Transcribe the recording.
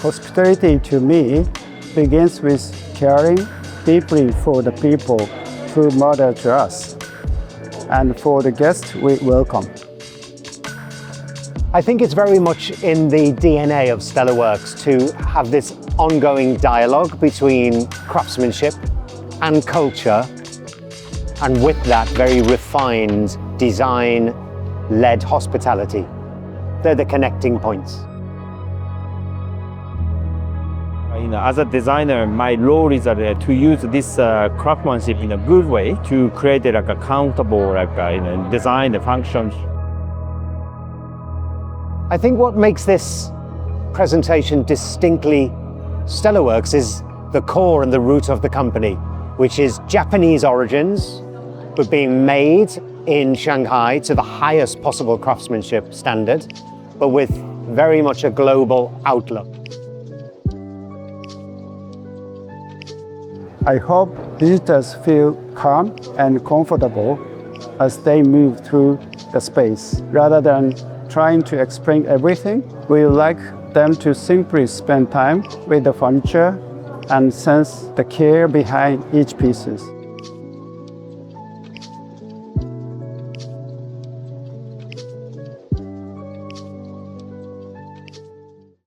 Hospitality to me begins with caring deeply for the people who matter to us, and for the guests we welcome. I think it's very much in the DNA of Stellarworks to have this ongoing dialogue between craftsmanship and culture, and with that very refined design-led hospitality. They're the connecting points. As a designer, my role is to use this craftsmanship in a good way to create a countable design functions. I think what makes this presentation distinctly Stellarworks is the core and the root of the company, which is Japanese origins, but being made in Shanghai to the highest possible craftsmanship standard, but with very much a global outlook. I hope visitors feel calm and comfortable as they move through the space. Rather than trying to explain everything, we would like them to simply spend time with the furniture and sense the care behind each piece.